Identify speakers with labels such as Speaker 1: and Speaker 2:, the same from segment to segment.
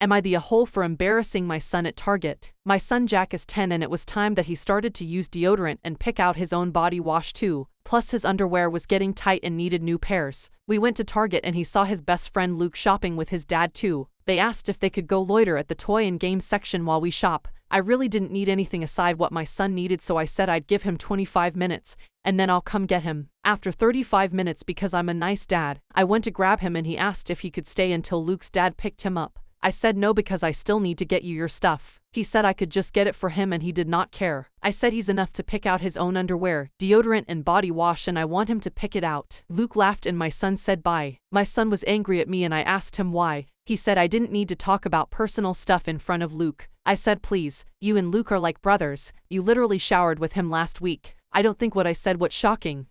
Speaker 1: Am I the a-hole for embarrassing my son at Target? My son Jack is 10 and it was time that he started to use deodorant and pick out his own body wash too. Plus his underwear was getting tight and needed new pairs. We went to Target and he saw his best friend Luke shopping with his dad too. They asked if they could go loiter at the toy and games section while we shop. I really didn't need anything aside what my son needed, so I said I'd give him 25 minutes, and then I'll come get him. After 35 minutes, because I'm a nice dad, I went to grab him and he asked if he could stay until Luke's dad picked him up. I said no because I still need to get you your stuff. He said I could just get it for him and he did not care. I said he's enough to pick out his own underwear, deodorant and body wash and I want him to pick it out. Luke laughed and my son said bye. My son was angry at me and I asked him why. He said I didn't need to talk about personal stuff in front of Luke. I said please, you and Luke are like brothers. You literally showered with him last week. I don't think what I said was shocking.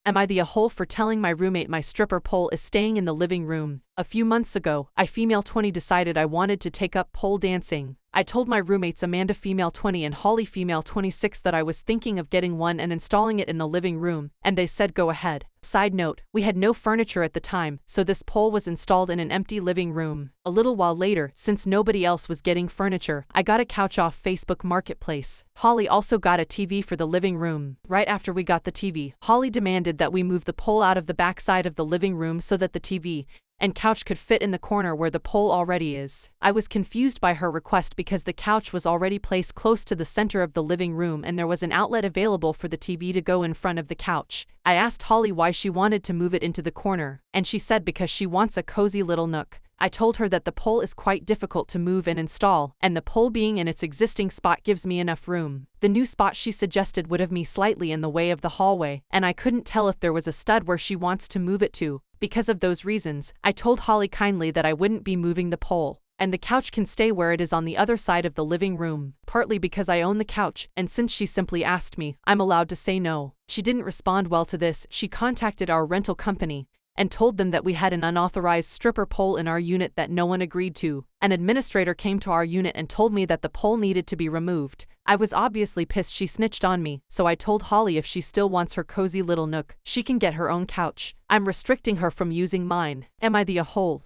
Speaker 1: Am I the a-hole for telling my roommate my stripper pole is staying in the living room? A few months ago, I female 20 decided I wanted to take up pole dancing. I told my roommates Amanda female 20 and Holly female 26 that I was thinking of getting one and installing it in the living room, and they said go ahead. Side note, we had no furniture at the time, so this pole was installed in an empty living room. A little while later, since nobody else was getting furniture, I got a couch off Facebook Marketplace. Holly also got a TV for the living room. Right after we got the TV, Holly demanded that we move the pole out of the backside of the living room so that the TV and couch could fit in the corner where the pole already is. I was confused by her request because the couch was already placed close to the center of the living room and there was an outlet available for the TV to go in front of the couch. I asked Holly why she wanted to move it into the corner, and she said because she wants a cozy little nook. I told her that the pole is quite difficult to move and install, and the pole being in its existing spot gives me enough room. The new spot she suggested would have me slightly in the way of the hallway, and I couldn't tell if there was a stud where she wants to move it to. Because of those reasons, I told Holly kindly that I wouldn't be moving the pole, and the couch can stay where it is on the other side of the living room, partly because I own the couch, and since she simply asked me, I'm allowed to say no. She didn't respond well to this. She contacted our rental company and told them that we had an unauthorized stripper pole in our unit that no one agreed to. An administrator came to our unit and told me that the pole needed to be removed. I was obviously pissed she snitched on me, so I told Holly if she still wants her cozy little nook, she can get her own couch. I'm restricting her from using mine. Am I the a-hole?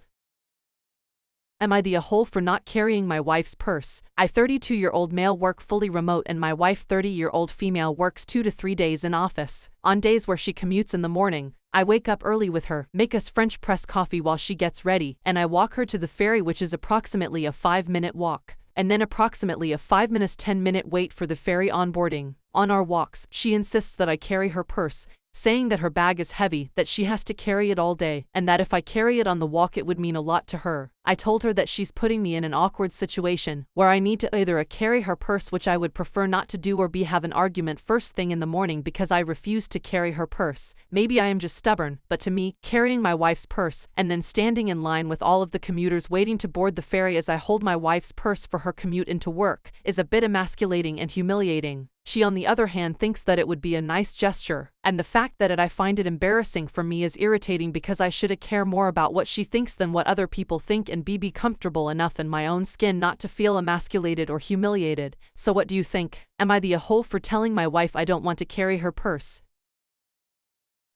Speaker 1: Am I the a-hole for not carrying my wife's purse? I 32-year-old male work fully remote and my wife 30-year-old female works 2 to 3 days in office. On days where she commutes in the morning, I wake up early with her, make us French press coffee while she gets ready, and I walk her to the ferry, which is approximately a 5-minute walk, and then approximately a 10-minute wait for the ferry onboarding. On our walks, she insists that I carry her purse, saying that her bag is heavy, that she has to carry it all day, and that if I carry it on the walk it would mean a lot to her. I told her that she's putting me in an awkward situation, where I need to either A, carry her purse, which I would prefer not to do, or B, have an argument first thing in the morning because I refuse to carry her purse. Maybe I am just stubborn, but to me, carrying my wife's purse, and then standing in line with all of the commuters waiting to board the ferry as I hold my wife's purse for her commute into work, is a bit emasculating and humiliating. She on the other hand thinks that it would be a nice gesture, and the fact that I find it embarrassing for me is irritating because I should care more about what she thinks than what other people think, and be comfortable enough in my own skin not to feel emasculated or humiliated. So what do you think? Am I the a-hole for telling my wife I don't want to carry her purse?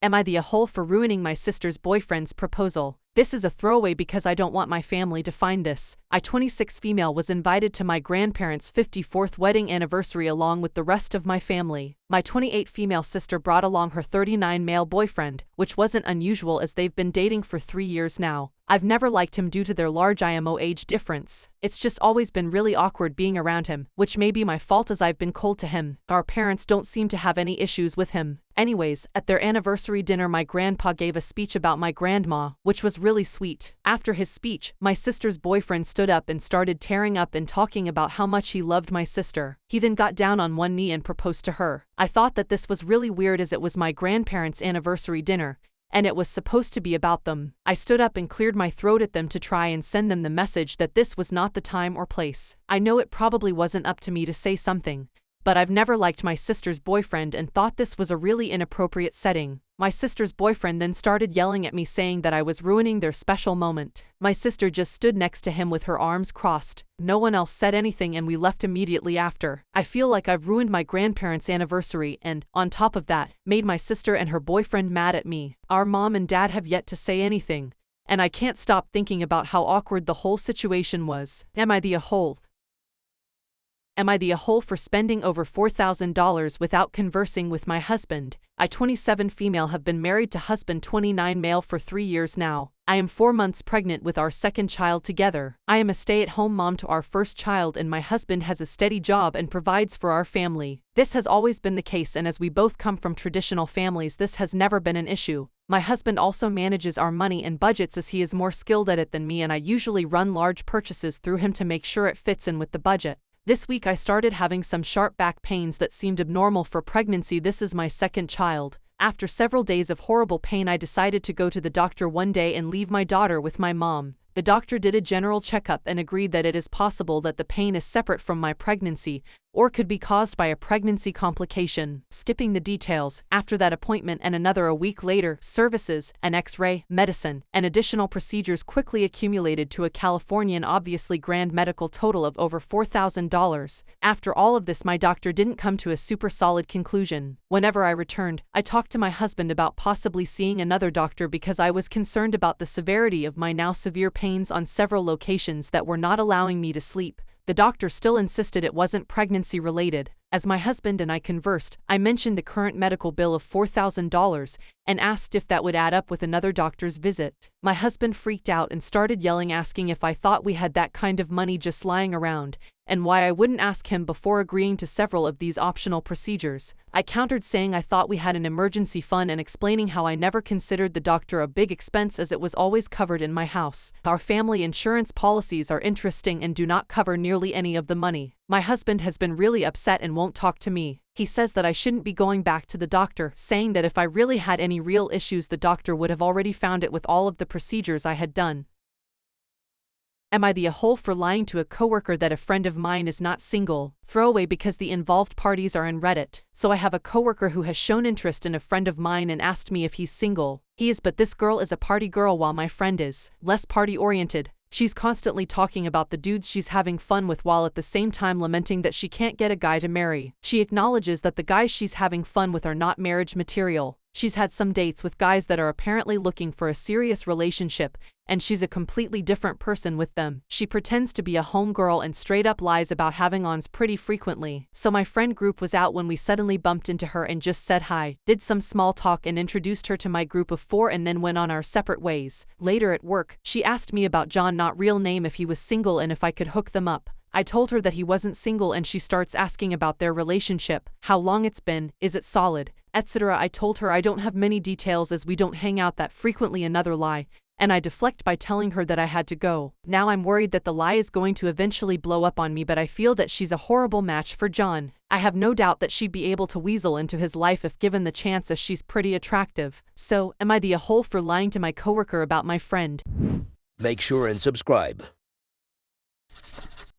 Speaker 1: Am I the a-hole for ruining my sister's boyfriend's proposal? This is a throwaway because I don't want my family to find this. I 26 female was invited to my grandparents' 54th wedding anniversary along with the rest of my family. My 28 female sister brought along her 39 male boyfriend, which wasn't unusual as they've been dating for 3 years now. I've never liked him due to their large IMO age difference. It's just always been really awkward being around him, which may be my fault as I've been cold to him. Our parents don't seem to have any issues with him. Anyways, at their anniversary dinner my grandpa gave a speech about my grandma, which was really sweet. After his speech, my sister's boyfriend stood up and started tearing up and talking about how much he loved my sister. He then got down on one knee and proposed to her. I thought that this was really weird as it was my grandparents' anniversary dinner, and it was supposed to be about them. I stood up and cleared my throat at them to try and send them the message that this was not the time or place. I know it probably wasn't up to me to say something, but I've never liked my sister's boyfriend and thought this was a really inappropriate setting. My sister's boyfriend then started yelling at me saying that I was ruining their special moment. My sister just stood next to him with her arms crossed. No one else said anything and we left immediately after. I feel like I've ruined my grandparents' anniversary and, on top of that, made my sister and her boyfriend mad at me. Our mom and dad have yet to say anything, and I can't stop thinking about how awkward the whole situation was. Am I the a-hole? Am I the a-hole for spending over $4,000 without conversing with my husband? I, 27 female, have been married to husband 29 male for 3 years now. I am 4 months pregnant with our second child together. I am a stay-at-home mom to our first child, and my husband has a steady job and provides for our family. This has always been the case, and as we both come from traditional families, this has never been an issue. My husband also manages our money and budgets as he is more skilled at it than me, and I usually run large purchases through him to make sure it fits in with the budget. This week I started having some sharp back pains that seemed abnormal for pregnancy. This is my second child. After several days of horrible pain, I decided to go to the doctor one day and leave my daughter with my mom. The doctor did a general checkup and agreed that it is possible that the pain is separate from my pregnancy, or could be caused by a pregnancy complication. Skipping the details, after that appointment and another a week later, services, an x-ray, medicine, and additional procedures quickly accumulated to a Californian obviously grand medical total of over $4,000. After all of this, my doctor didn't come to a super solid conclusion. Whenever I returned, I talked to my husband about possibly seeing another doctor because I was concerned about the severity of my now severe pains on several locations that were not allowing me to sleep. The doctor still insisted it wasn't pregnancy-related. As my husband and I conversed, I mentioned the current medical bill of $4,000 and asked if that would add up with another doctor's visit. My husband freaked out and started yelling, asking if I thought we had that kind of money just lying around, and why I wouldn't ask him before agreeing to several of these optional procedures. I countered saying I thought we had an emergency fund and explaining how I never considered the doctor a big expense as it was always covered in my house. Our family insurance policies are interesting and do not cover nearly any of the money. My husband has been really upset and won't talk to me. He says that I shouldn't be going back to the doctor, saying that if I really had any real issues, the doctor would have already found it with all of the procedures I had done. Am I the a-hole for lying to a coworker that a friend of mine is not single? Throwaway because the involved parties are in Reddit. So I have a coworker who has shown interest in a friend of mine and asked me if he's single. He is, but this girl is a party girl while my friend is less party-oriented. She's constantly talking about the dudes she's having fun with while at the same time lamenting that she can't get a guy to marry. She acknowledges that the guys she's having fun with are not marriage material. She's had some dates with guys that are apparently looking for a serious relationship, and she's a completely different person with them. She pretends to be a homegirl and straight up lies about having ons pretty frequently. So my friend group was out when we suddenly bumped into her and just said hi, did some small talk and introduced her to my group of 4 and then went on our separate ways. Later at work, she asked me about John, not real name, if he was single and if I could hook them up. I told her that he wasn't single, and she starts asking about their relationship, how long it's been, is it solid, etc. I told her I don't have many details as we don't hang out that frequently, another lie, and I deflect by telling her that I had to go. Now I'm worried that the lie is going to eventually blow up on me, but I feel that she's a horrible match for John. I have no doubt that she'd be able to weasel into his life if given the chance, as she's pretty attractive. So, am I the a-hole for lying to my coworker about my friend?
Speaker 2: Make sure and subscribe.